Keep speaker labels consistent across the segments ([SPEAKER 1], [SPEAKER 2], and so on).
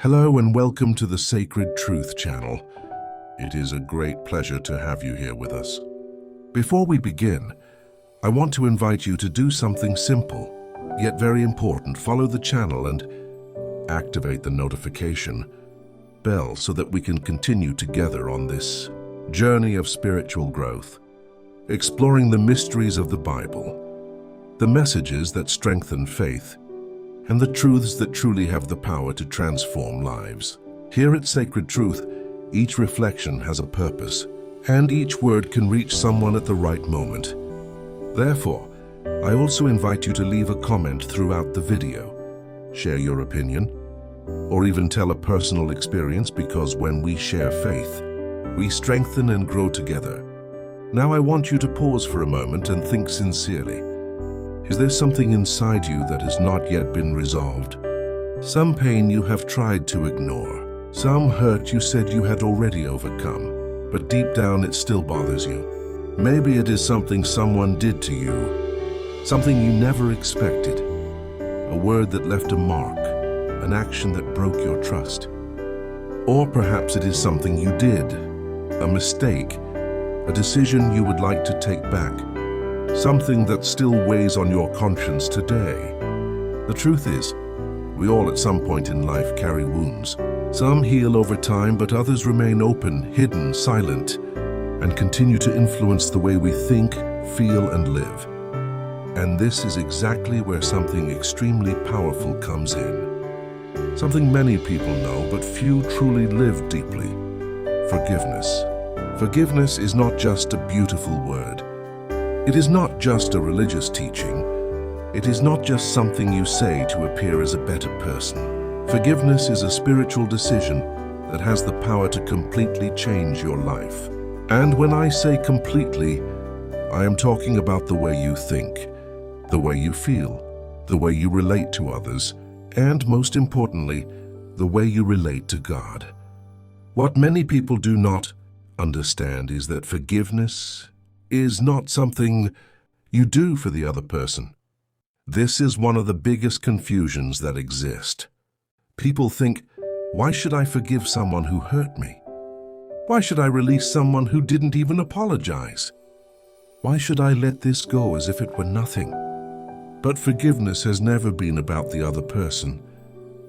[SPEAKER 1] Hello and welcome to the Sacred Truth channel. It is a great pleasure to have you here with us. Before we begin, I want to invite you to do something simple, yet very important. Follow the channel and activate the notification bell so that we can continue together on this journey of spiritual growth, exploring the mysteries of the Bible, the messages that strengthen faith, and the truths that truly have the power to transform lives. Here at Sacred Truth, each reflection has a purpose, and each word can reach someone at the right moment. Therefore, I also invite you to leave a comment throughout the video, share your opinion, or even tell a personal experience, because when we share faith, we strengthen and grow together. Now I want you to pause for a moment and think sincerely. Is there something inside you that has not yet been resolved? Some pain you have tried to ignore. Some hurt you said you had already overcome, but deep down it still bothers you. Maybe it is something someone did to you, something you never expected, a word that left a mark, an action that broke your trust. Or perhaps it is something you did, a mistake, a decision you would like to take back, something that still weighs on your conscience today. The truth is, we all at some point in life carry wounds. Some heal over time, but others remain open, hidden, silent, and continue to influence the way we think, feel, and live. And this is exactly where something extremely powerful comes in. Something many people know, but few truly live deeply. Forgiveness. Forgiveness is not just a beautiful word. It is not just a religious teaching. It is not just something you say to appear as a better person. Forgiveness is a spiritual decision that has the power to completely change your life. And when I say completely, I am talking about the way you think, the way you feel, the way you relate to others, and most importantly, the way you relate to God. What many people do not understand is that forgiveness is not something you do for the other person. This is one of the biggest confusions that exist. People think, why should I forgive someone who hurt me? Why should I release someone who didn't even apologize? Why should I let this go as if it were nothing? But forgiveness has never been about the other person.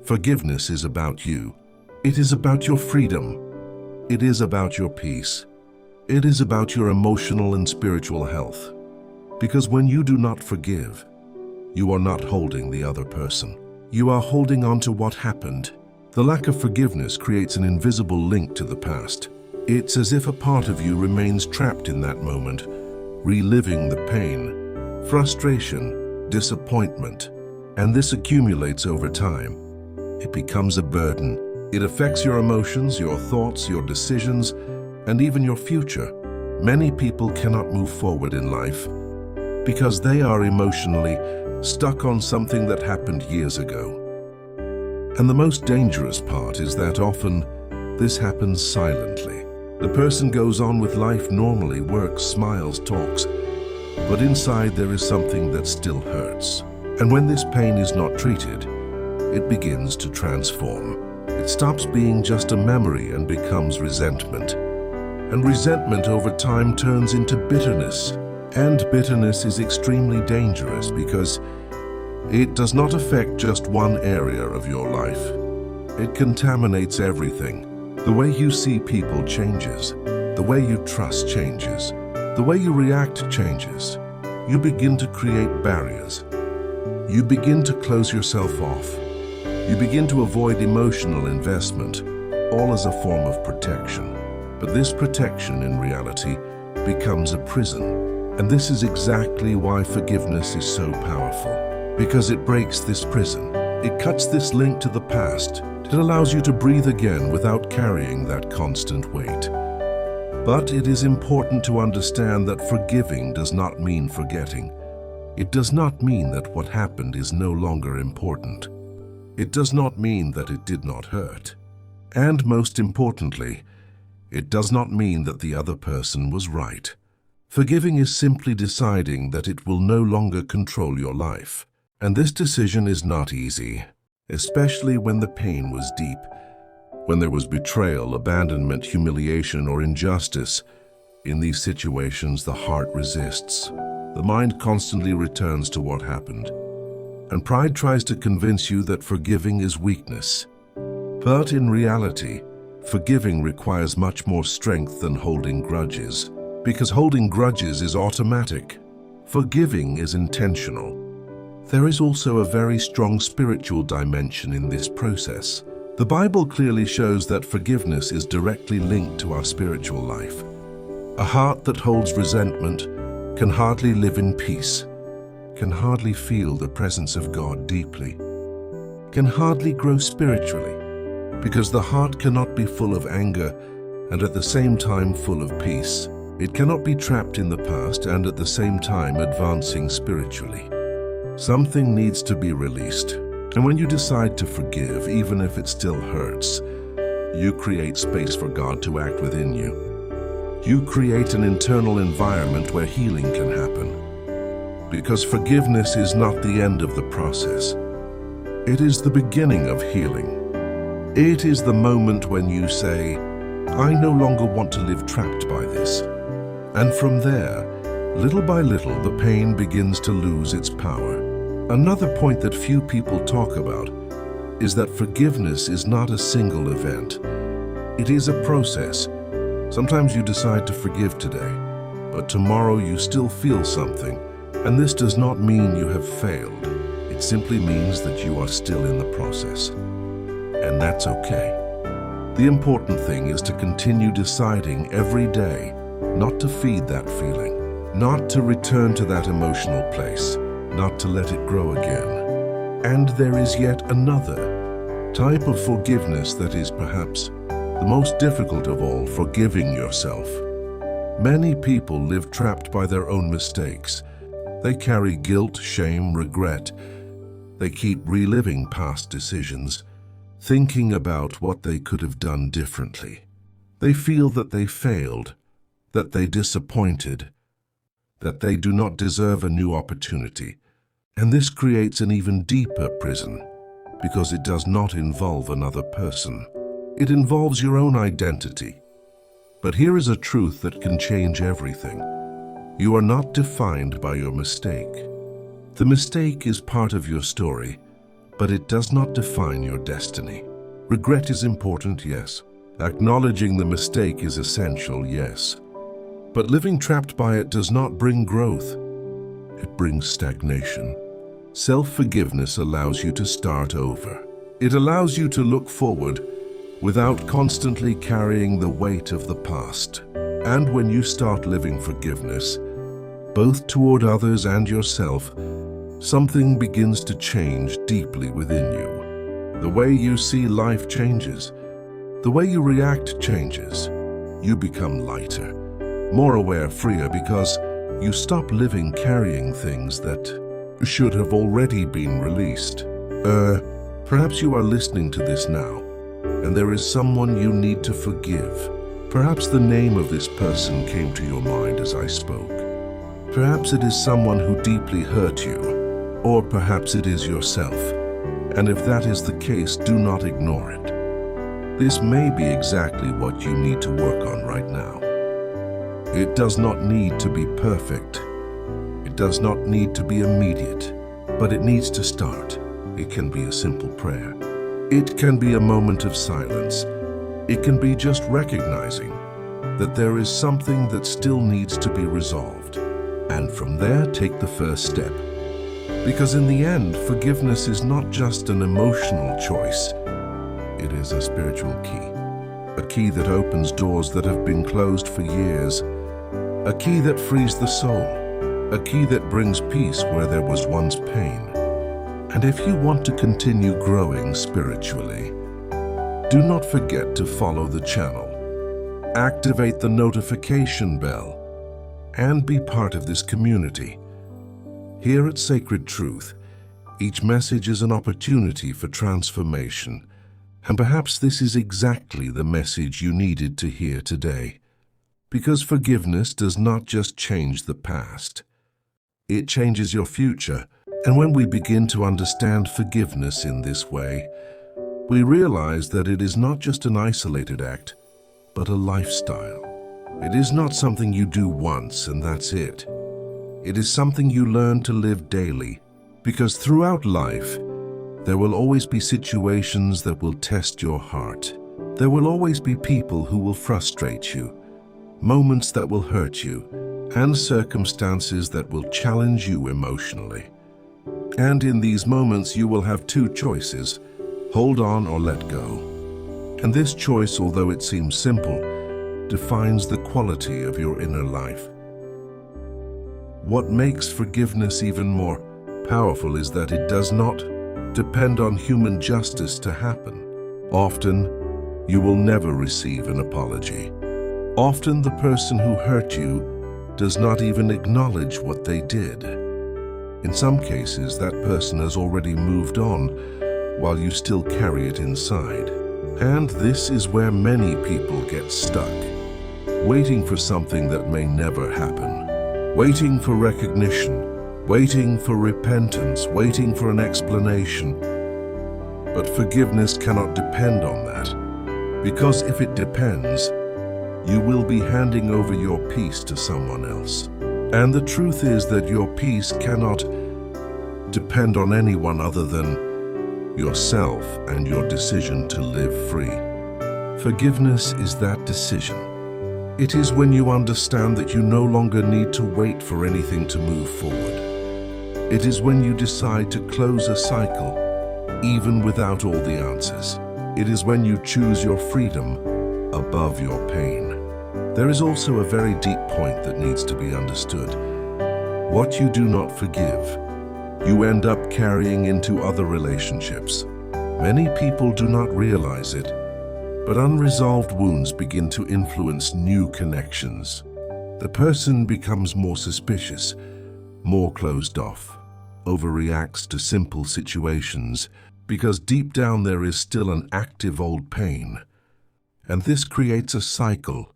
[SPEAKER 1] Forgiveness is about you. It is about your freedom. It is about your peace. It is about your emotional and spiritual health. Because when you do not forgive, you are not holding the other person. You are holding on to what happened. The lack of forgiveness creates an invisible link to the past. It's as if a part of you remains trapped in that moment, reliving the pain, frustration, disappointment, and this accumulates over time. It becomes a burden. It affects your emotions, your thoughts, your decisions, and even your future. Many people cannot move forward in life because they are emotionally stuck on something that happened years ago. And the most dangerous part is that often this happens silently. The person goes on with life normally, works, smiles, talks, but inside there is something that still hurts. And when this pain is not treated, it begins to transform. It stops being just a memory and becomes resentment. And resentment over time turns into bitterness. And bitterness is extremely dangerous because it does not affect just one area of your life. It contaminates everything. The way you see people changes. The way you trust changes. The way you react changes. You begin to create barriers. You begin to close yourself off. You begin to avoid emotional investment, all as a form of protection. But this protection, in reality, becomes a prison. And this is exactly why forgiveness is so powerful. Because it breaks this prison. It cuts this link to the past. It allows you to breathe again without carrying that constant weight. But it is important to understand that forgiving does not mean forgetting. It does not mean that what happened is no longer important. It does not mean that it did not hurt. And most importantly, it does not mean that the other person was right. Forgiving is simply deciding that it will no longer control your life. And this decision is not easy. especially when the pain was deep, when there was betrayal, abandonment, humiliation, or injustice. In these situations, the heart resists. The mind constantly returns to what happened, and pride tries to convince you that forgiving is weakness. But in reality, forgiving requires much more strength than holding grudges, because holding grudges is automatic. Forgiving is intentional. There is also a very strong spiritual dimension in this process. The Bible clearly shows that forgiveness is directly linked to our spiritual life. A heart that holds resentment can hardly live in peace, can hardly feel the presence of God deeply, can hardly grow spiritually, because the heart cannot be full of anger and at the same time full of peace. It cannot be trapped in the past and at the same time advancing spiritually. Something needs to be released, and when you decide to forgive, even if it still hurts, you create space for God to act within you. You create an internal environment where healing can happen. Because forgiveness is not the end of the process. It is the beginning of healing. It is the moment when you say, I no longer want to live trapped by this. And from there, little by little, the pain begins to lose its power. Another point that few people talk about is that forgiveness is not a single event. It is a process. Sometimes you decide to forgive today, but tomorrow you still feel something, and this does not mean you have failed. It simply means that you are still in the process. And that's okay. The important thing is to continue deciding every day not to feed that feeling, not to return to that emotional place, not to let it grow again. And there is yet another type of forgiveness that is perhaps the most difficult of all: forgiving yourself. Many people live trapped by their own mistakes. They carry guilt, shame, regret. They keep reliving past decisions, thinking about what they could have done differently. They feel that they failed, that they disappointed, that they do not deserve a new opportunity. And this creates an even deeper prison, because it does not involve another person. It involves your own identity. But here is a truth that can change everything. You are not defined by your mistake. The mistake is part of your story, but it does not define your destiny. Regret is important, yes. Acknowledging the mistake is essential, yes. But living trapped by it does not bring growth. It brings stagnation. Self-forgiveness allows you to start over. It allows you to look forward without constantly carrying the weight of the past. And when you start living forgiveness, both toward others and yourself, something begins to change deeply within you. The way you see life changes. The way you react changes. You become lighter, more aware, freer, because you stop living carrying things that should have already been released. Perhaps you are listening to this now, and there is someone you need to forgive. Perhaps the name of this person came to your mind as I spoke. Perhaps it is someone who deeply hurt you, or perhaps it is yourself. And if that is the case, do not ignore it. This may be exactly what you need to work on right now. It does not need to be perfect. It does not need to be immediate, but it needs to start. It can be a simple prayer. It can be a moment of silence. It can be just recognizing that there is something that still needs to be resolved. And from there, take the first step. Because in the end, forgiveness is not just an emotional choice. It is a spiritual key. A key that opens doors that have been closed for years. A key that frees the soul. A key that brings peace where there was once pain. And if you want to continue growing spiritually, do not forget to follow the channel, activate the notification bell, and be part of this community. Here at Sacred Truth, each message is an opportunity for transformation, and perhaps this is exactly the message you needed to hear today. Because forgiveness does not just change the past, it changes your future. And when we begin to understand forgiveness in this way, we realize that it is not just an isolated act, but a lifestyle. It is not something you do once and that's it. It is something you learn to live daily, because throughout life, there will always be situations that will test your heart. There will always be people who will frustrate you, moments that will hurt you, and circumstances that will challenge you emotionally. And in these moments, you will have two choices: hold on or let go. And this choice, although it seems simple, defines the quality of your inner life. What makes forgiveness even more powerful is that it does not depend on human justice to happen. Often, you will never receive an apology. Often, the person who hurt you does not even acknowledge what they did. In some cases, that person has already moved on while you still carry it inside. And this is where many people get stuck, waiting for something that may never happen, waiting for recognition, waiting for repentance, waiting for an explanation. But forgiveness cannot depend on that, because if it depends, you will be handing over your peace to someone else. And the truth is that your peace cannot depend on anyone other than yourself and your decision to live free. Forgiveness is that decision. It is when you understand that you no longer need to wait for anything to move forward. It is when you decide to close a cycle, even without all the answers. It is when you choose your freedom above your pain. There is also a very deep point that needs to be understood. What you do not forgive, you end up carrying into other relationships. Many people do not realize it, but unresolved wounds begin to influence new connections. The person becomes more suspicious, more closed off, overreacts to simple situations, because deep down there is still an active old pain. And this creates a cycle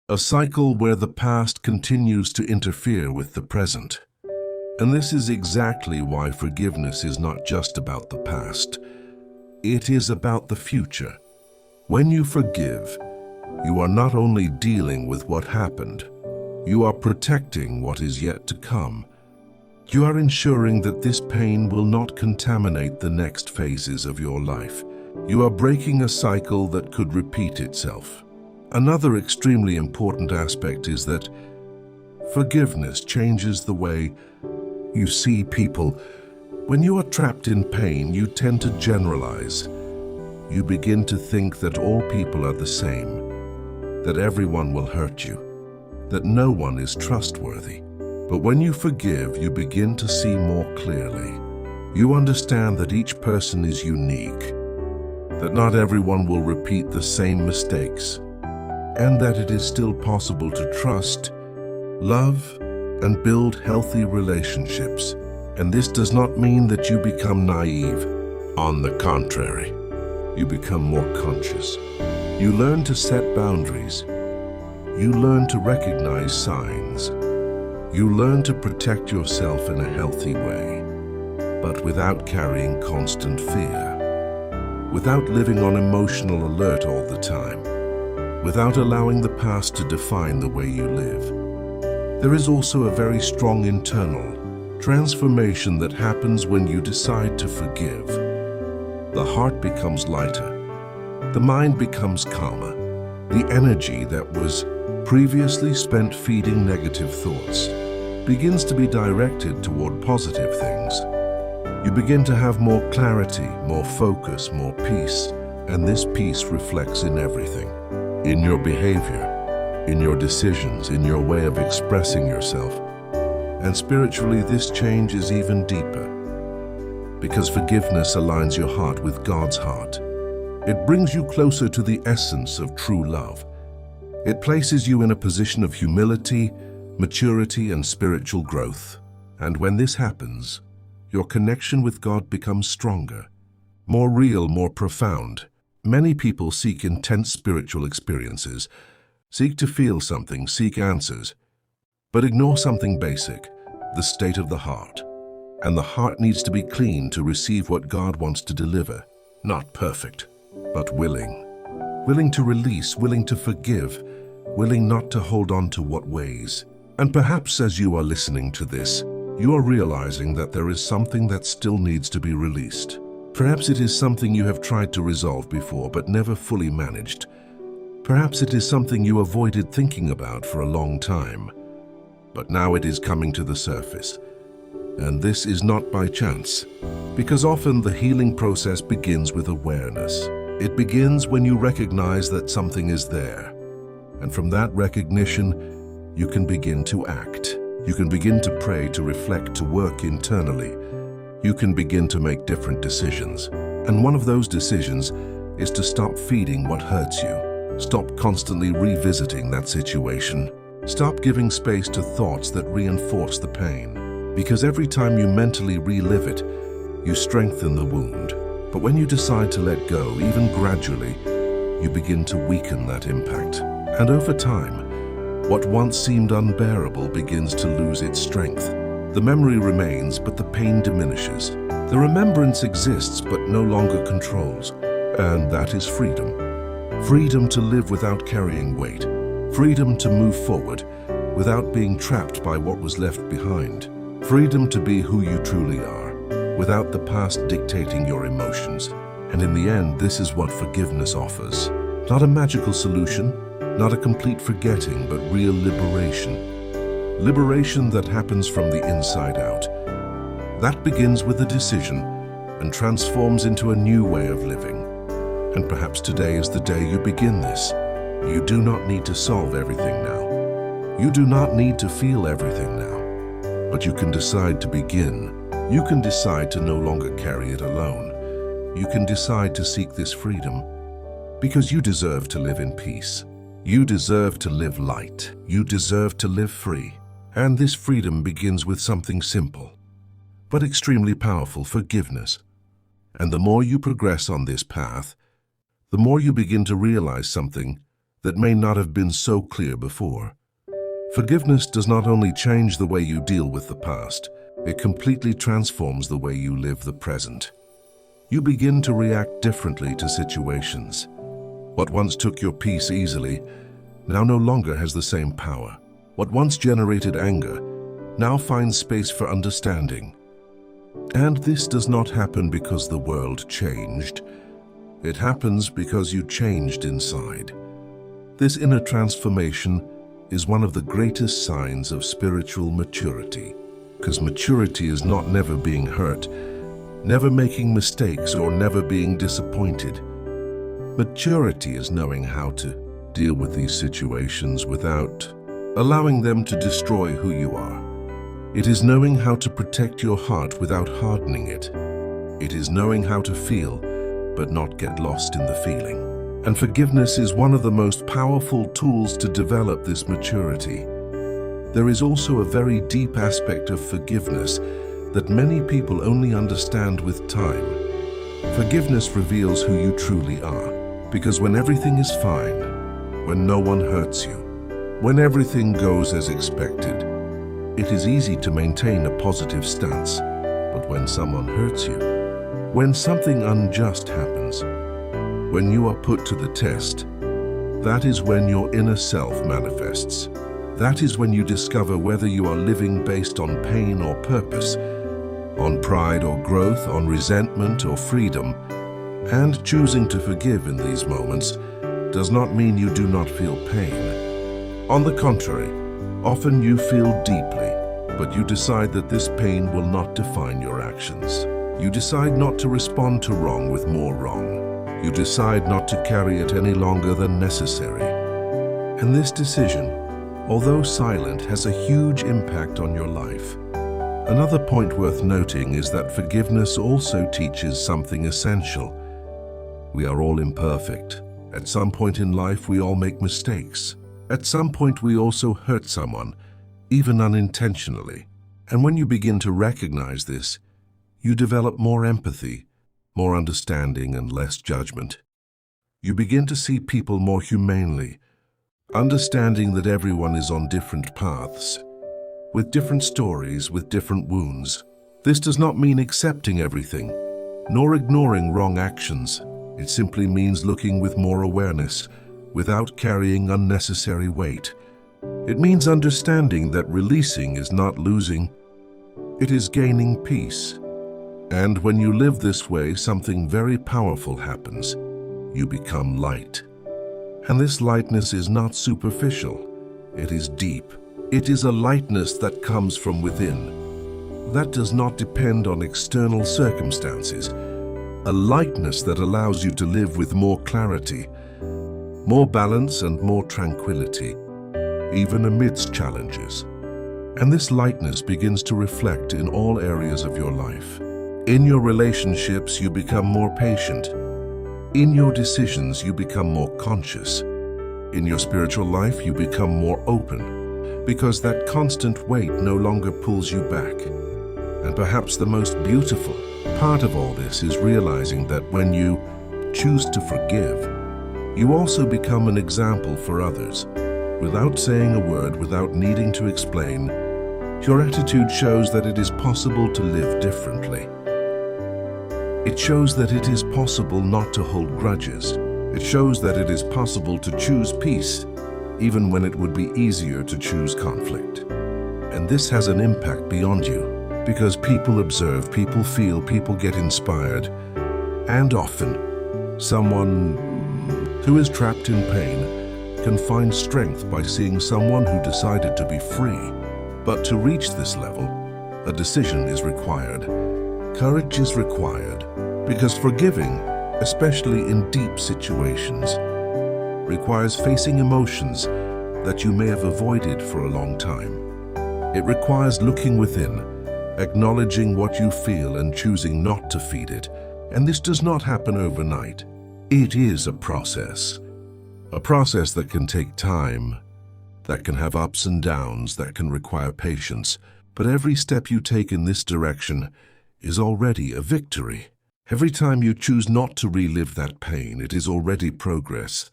[SPEAKER 1] where the past continues to interfere with the present. And this is exactly why forgiveness is not just about the past. It is about the future. When you forgive, you are not only dealing with what happened, you are protecting what is yet to come. You are ensuring that this pain will not contaminate the next phases of your life. You are breaking a cycle that could repeat itself. Another extremely important aspect is that forgiveness changes the way you see people. When you are trapped in pain, you tend to generalize. You begin to think that all people are the same, that everyone will hurt you, that no one is trustworthy. But when you forgive, you begin to see more clearly. You understand that each person is unique, that not everyone will repeat the same mistakes, and that it is still possible to trust, love, and build healthy relationships. And this does not mean that you become naive. On the contrary, you become more conscious. You learn to set boundaries. You learn to recognize signs. You learn to protect yourself in a healthy way, but without carrying constant fear, without living on emotional alert all the time, without allowing the past to define the way you live. There is also a very strong internal transformation that happens when you decide to forgive. The heart becomes lighter. The mind becomes calmer. The energy that was previously spent feeding negative thoughts begins to be directed toward positive things. You begin to have more clarity, more focus, more peace, and this peace reflects in everything. In your behavior, in your decisions, in your way of expressing yourself. And spiritually, this change is even deeper, because forgiveness aligns your heart with God's heart. It brings you closer to the essence of true love. It places you in a position of humility, maturity, and spiritual growth. And when this happens, your connection with God becomes stronger, more real, more profound. Many people seek intense spiritual experiences, seek to feel something, seek answers, but ignore something basic, the state of the heart. And the heart needs to be clean to receive what God wants to deliver. Not perfect, but willing. Willing to release, willing to forgive, willing not to hold on to what weighs. And perhaps as you are listening to this, you are realizing that there is something that still needs to be released. Perhaps it is something you have tried to resolve before but never fully managed. Perhaps it is something you avoided thinking about for a long time. But now it is coming to the surface. And this is not by chance, because often the healing process begins with awareness. It begins when you recognize that something is there. And from that recognition, you can begin to act. You can begin to pray, to reflect, to work internally. You can begin to make different decisions. And one of those decisions is to stop feeding what hurts you. Stop constantly revisiting that situation. Stop giving space to thoughts that reinforce the pain. Because every time you mentally relive it, you strengthen the wound. But when you decide to let go, even gradually, you begin to weaken that impact. And over time, what once seemed unbearable begins to lose its strength. The memory remains, but the pain diminishes. The remembrance exists, but no longer controls. And that is freedom. Freedom to live without carrying weight. Freedom to move forward without being trapped by what was left behind. Freedom to be who you truly are, without the past dictating your emotions. And in the end, this is what forgiveness offers. Not a magical solution, not a complete forgetting, but real liberation. Liberation that happens from the inside out. That begins with a decision and transforms into a new way of living. And perhaps today is the day you begin this. You do not need to solve everything now. You do not need to feel everything now. But you can decide to begin. You can decide to no longer carry it alone. You can decide to seek this freedom because you deserve to live in peace. You deserve to live light. You deserve to live free. And this freedom begins with something simple, but extremely powerful: forgiveness. And the more you progress on this path, the more you begin to realize something that may not have been so clear before. Forgiveness does not only change the way you deal with the past, it completely transforms the way you live the present. You begin to react differently to situations. What once took your peace easily now no longer has the same power. What once generated anger now finds space for understanding. And this does not happen because the world changed. It happens because you changed inside. This inner transformation is one of the greatest signs of spiritual maturity, because maturity is not never being hurt, never making mistakes, or never being disappointed. Maturity is knowing how to deal with these situations without allowing them to destroy who you are. It is knowing how to protect your heart without hardening it. It is knowing how to feel, but not get lost in the feeling. And forgiveness is one of the most powerful tools to develop this maturity. There is also a very deep aspect of forgiveness that many people only understand with time. Forgiveness reveals who you truly are, because when everything is fine, when no one hurts you, when everything goes as expected, it is easy to maintain a positive stance. But when someone hurts you, when something unjust happens, when you are put to the test, that is when your inner self manifests. That is when you discover whether you are living based on pain or purpose, on pride or growth, on resentment or freedom. And choosing to forgive in these moments does not mean you do not feel pain. On the contrary, often you feel deeply, but you decide that this pain will not define your actions. You decide not to respond to wrong with more wrong. You decide not to carry it any longer than necessary. And this decision, although silent, has a huge impact on your life. Another point worth noting is that forgiveness also teaches something essential. We are all imperfect. At some point in life, we all make mistakes. At some point, we also hurt someone, even unintentionally. And when you begin to recognize this, you develop more empathy, more understanding, and less judgment. You begin to see people more humanely, understanding that everyone is on different paths, with different stories, with different wounds. This does not mean accepting everything, nor ignoring wrong actions. It simply means looking with more awareness, without carrying unnecessary weight. It means understanding that releasing is not losing, it is gaining peace. And when you live this way, something very powerful happens. You become light. And this lightness is not superficial, it is deep. It is a lightness that comes from within. That does not depend on external circumstances. A lightness that allows you to live with more clarity, more balance and more tranquility, even amidst challenges. And this lightness begins to reflect in all areas of your life. In your relationships, you become more patient. In your decisions, you become more conscious. In your spiritual life, you become more open, because that constant weight no longer pulls you back. And perhaps the most beautiful part of all this is realizing that when you choose to forgive, you also become an example for others. Without saying a word, without needing to explain, your attitude shows that it is possible to live differently. It shows that it is possible not to hold grudges. It shows that it is possible to choose peace, even when it would be easier to choose conflict. And this has an impact beyond you, because people observe, people feel, people get inspired. And often, someone who is trapped in pain can find strength by seeing someone who decided to be free. But to reach this level, a decision is required. Courage is required, because forgiving, especially in deep situations, requires facing emotions that you may have avoided for a long time. It requires looking within, acknowledging what you feel and choosing not to feed it. And this does not happen overnight. It is a process that can take time, that can have ups and downs, that can require patience. But every step you take in this direction is already a victory. Every time you choose not to relive that pain, it is already progress.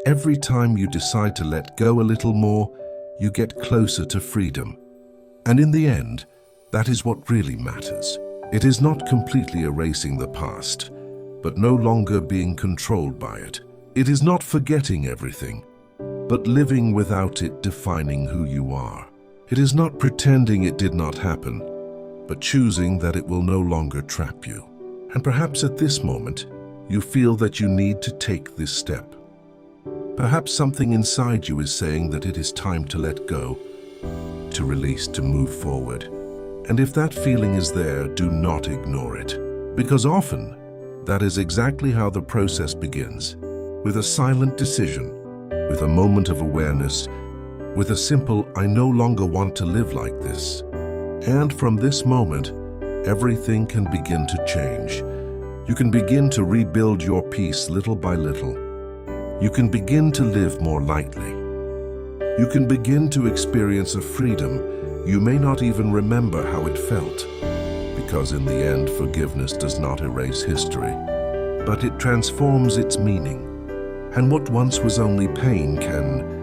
[SPEAKER 1] Every time you decide to let go a little more, you get closer to freedom. And in the end, that is what really matters. It is not completely erasing the past, but no longer being controlled by it. It is not forgetting everything, but living without it defining who you are. It is not pretending it did not happen, but choosing that it will no longer trap you. And perhaps at this moment, you feel that you need to take this step. Perhaps something inside you is saying that it is time to let go, to release, to move forward. And if that feeling is there, do not ignore it. Because often, that is exactly how the process begins. With a silent decision, with a moment of awareness, with a simple, I no longer want to live like this. And from this moment, everything can begin to change. You can begin to rebuild your peace little by little. You can begin to live more lightly. You can begin to experience a freedom you may not even remember how it felt, because in the end, forgiveness does not erase history, but it transforms its meaning. And what once was only pain can